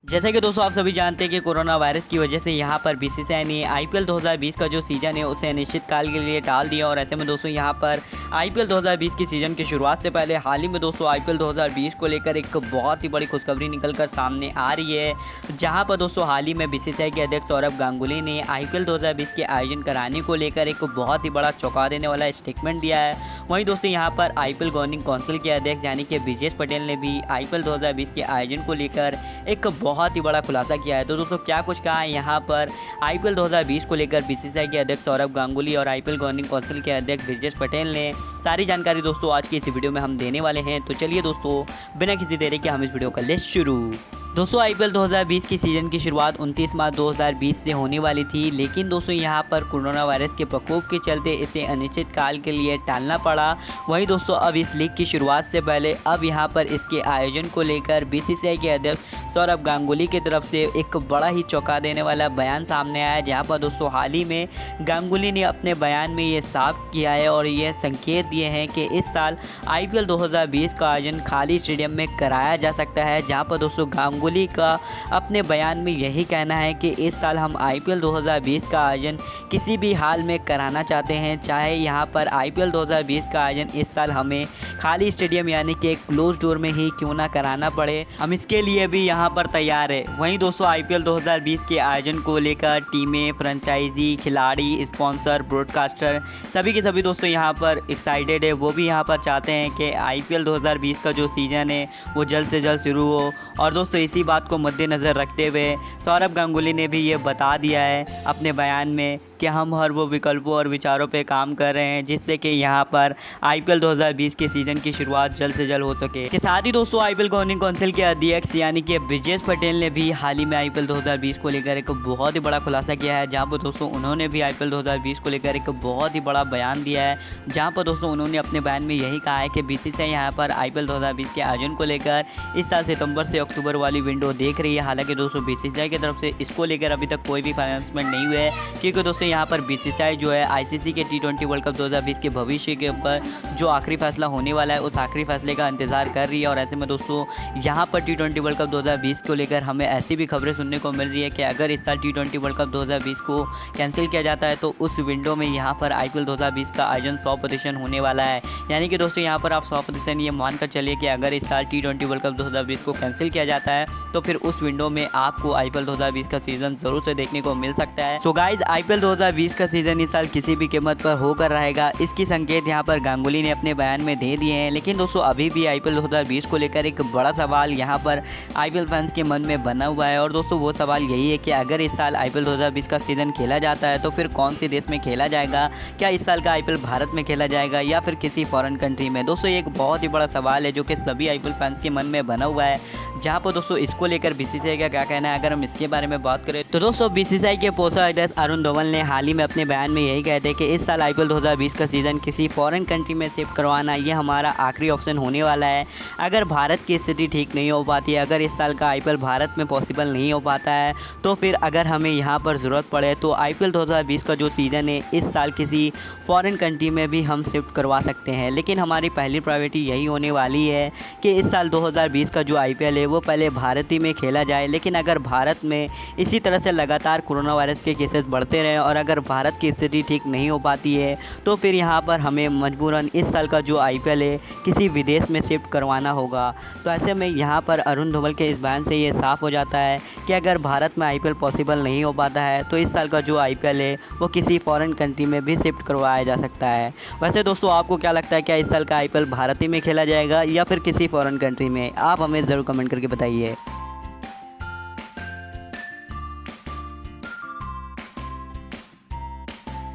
जैसा कि दोस्तों आप सभी जानते हैं कि कोरोना वायरस की वजह से यहाँ पर बीसीसीआई ने आईपीएल 2020 का जो सीज़न है उसे अनिश्चित काल के लिए टाल दिया। और ऐसे में दोस्तों यहाँ पर आईपीएल 2020 की सीज़न की शुरुआत से पहले हाल ही में दोस्तों आईपीएल 2020 को लेकर एक बहुत ही बड़ी खुशखबरी निकलकर सामने आ रही है, जहाँ पर दोस्तों हाल ही में बीसीसीआई के अध्यक्ष सौरभ गांगुली ने आईपीएल 2020 के आयोजन कराने को लेकर एक बहुत ही बड़ा चौंका देने वाला स्टेटमेंट दिया है। वहीं दोस्तों यहाँ पर आईपीएल गवर्निंग काउंसिल के अध्यक्ष यानी कि ब्रिजेश पटेल ने भी आईपीएल 2020 के आयोजन को लेकर एक बहुत ही बड़ा खुलासा किया है। तो दोस्तों क्या कुछ कहा है यहाँ पर आईपीएल 2020 को लेकर बीसीसीआई के अध्यक्ष सौरभ गांगुली और आईपीएल गवर्निंग काउंसिल के अध्यक्ष ब्रिजेश पटेल ने, सारी जानकारी दोस्तों आज की इस वीडियो में हम देने वाले हैं। तो चलिए दोस्तों बिना किसी देरी के हम इस वीडियो कर ले शुरू। दोस्तों आईपीएल 2020 की सीज़न की शुरुआत 29 मार्च 2020 से होने वाली थी, लेकिन दोस्तों यहां पर कोरोना वायरस के प्रकोप के चलते इसे अनिश्चित काल के लिए टालना पड़ा। वहीं दोस्तों अब इस लीग की शुरुआत से पहले अब यहां पर इसके आयोजन को लेकर बीसीसीआई के अध्यक्ष सौरभ गांगुली की तरफ से एक बड़ा ही चौंका देने वाला बयान सामने आया, जहां पर दोस्तों हाल ही में गांगुली ने अपने बयान में ये साफ किया है और ये संकेत दिए हैं कि इस साल आईपीएल 2020 का आयोजन खाली स्टेडियम में कराया जा सकता है। जहां पर दोस्तों गांगुली का अपने बयान में यही कहना है कि इस साल हम आईपीएल 2020 का आयोजन किसी भी हाल में कराना चाहते हैं, चाहे यहाँ पर आईपीएल 2020 का आयोजन इस साल हमें खाली स्टेडियम यानी कि क्लोज डोर में ही क्यों ना कराना पड़े, हम इसके लिए भी यहाँ पर तैयार है। वहीं दोस्तों आईपीएल 2020 के आयोजन को लेकर टीमें, फ्रेंचाइजी, खिलाड़ी, स्पॉन्सर, ब्रॉडकास्टर सभी के सभी दोस्तों यहाँ पर एक्साइटेड है। वो भी यहाँ पर चाहते हैं कि आईपीएल 2020 का जो सीज़न है वो जल्द से जल्द शुरू हो। और दोस्तों इसी बात को मद्देनज़र रखते हुए सौरभ गांगुली ने भी ये बता दिया है अपने बयान में कि हम हर वो विकल्पों और विचारों पे काम कर रहे हैं जिससे कि यहाँ पर आईपीएल 2020 के सीज़न की शुरुआत जल्द से जल्द हो सके। के साथ ही दोस्तों आईपीएल गवर्निंग काउंसिल के अध्यक्ष यानी कि ब्रिजेश पटेल ने भी हाल ही में आईपीएल 2020 को लेकर एक बहुत ही बड़ा खुलासा किया है, जहाँ पर दोस्तों उन्होंने भी आईपीएल 2020 को लेकर एक बहुत ही बड़ा बयान दिया है। जहाँ पर दोस्तों उन्होंने अपने बयान में यही कहा है कि बीसीसीआई यहाँ पर आईपीएल 2020 के आयोजन को लेकर इस साल सितंबर से अक्टूबर वाली विंडो देख रही है। हालांकि दोस्तों बीसीसीआई की तरफ से इसको लेकर अभी तक कोई भी अनाउंसमेंट नहीं हुआ है, क्योंकि दोस्तों यहाँ पर बीसीसीआई जो है आईसीसी के T20 वर्ल्ड कप 2020 के भविष्य के ऊपर जो आखिरी फैसला होने वाला है उस आखिरी फैसले का इंतजार कर रही है। और ऐसे में दोस्तों यहाँ पर T20 वर्ल्ड कप 2020 को लेकर हमें ऐसी भी खबरें सुनने को मिल रही है कि अगर इस साल T20 वर्ल्ड कप 2020 को कैंसिल किया जाता है तो उस विंडो में यहाँ पर आईपीएल 2020 का आयोजन 100% होने वाला है। यानी कि दोस्तों यहाँ पर आप 100% ये मानकर चलिए कि अगर इस साल T20 वर्ल्ड कप 2020 को कैंसिल किया जाता है तो फिर उस विंडो में आपको आईपीएल 2020 का सीज़न ज़रूर से देखने को मिल सकता है। सो गाइज आईपीएल 2020 का सीज़न इस साल किसी भी कीमत पर होकर रहेगा, इसकी संकेत यहाँ पर गांगुली ने अपने बयान में दे दिए हैं। लेकिन दोस्तों अभी भी आईपीएल 2020 को लेकर एक बड़ा सवाल यहाँ पर आईपीएल फैंस के मन में बना हुआ है। और दोस्तों वो सवाल यही है कि अगर इस साल आईपीएल 2020 का सीज़न खेला जाता है तो फिर कौन से देश में खेला जाएगा? क्या इस साल का आईपीएल भारत में खेला जाएगा या फिर किसी फॉरेन कंट्री में? दोस्तों ये एक बहुत ही बड़ा सवाल है जो कि सभी आईपीएल फैंस के मन में बना हुआ है, जहाँ पर दोस्तों इसको लेकर बीसीसीआई का क्या कहना है अगर हम इसके बारे में बात करें तो दोस्तों बीसीसीआई के कोषाध्यक्ष अरुण धवल ने हाल ही में अपने बयान में यही कहते हैं कि इस साल आईपीएल 2020 का सीज़न किसी फॉरेन कंट्री में शिफ्ट करवाना ये हमारा आखिरी ऑप्शन होने वाला है। अगर भारत की स्थिति ठीक नहीं हो पाती है, अगर इस साल का आईपीएल भारत में पॉसिबल नहीं हो पाता है तो फिर अगर हमें यहाँ पर ज़रूरत पड़े तो आईपीएल 2020 का जो सीज़न है इस साल किसी फॉरेन कंट्री में भी हम शिफ्ट करवा सकते हैं। लेकिन हमारी पहली प्रायोरिटी यही होने वाली है कि इस साल 2020 का जो आईपीएल है वो पहले भारत ही में खेला जाए। लेकिन अगर भारत में इसी तरह से लगातार कोरोना वायरस के केसेस बढ़ते रहे और अगर भारत की स्थिति ठीक नहीं हो पाती है तो फिर यहाँ पर हमें मजबूरन इस साल का जो आईपीएल है किसी विदेश में शिफ्ट करवाना होगा। तो ऐसे में यहाँ पर अरुण धवल के इस बयान से ये साफ हो जाता है कि अगर भारत में आईपीएल पॉसिबल नहीं हो पाता है तो इस साल का जो आईपीएल है वो किसी फॉरेन कंट्री में भी शिफ्ट करवाया जा सकता है। वैसे दोस्तों आपको क्या लगता है, क्या इस साल का आईपीएल भारत ही में खेला जाएगा या फिर किसी फॉरेन कंट्री में? आप हमें ज़रूर कमेंट करके बताइए।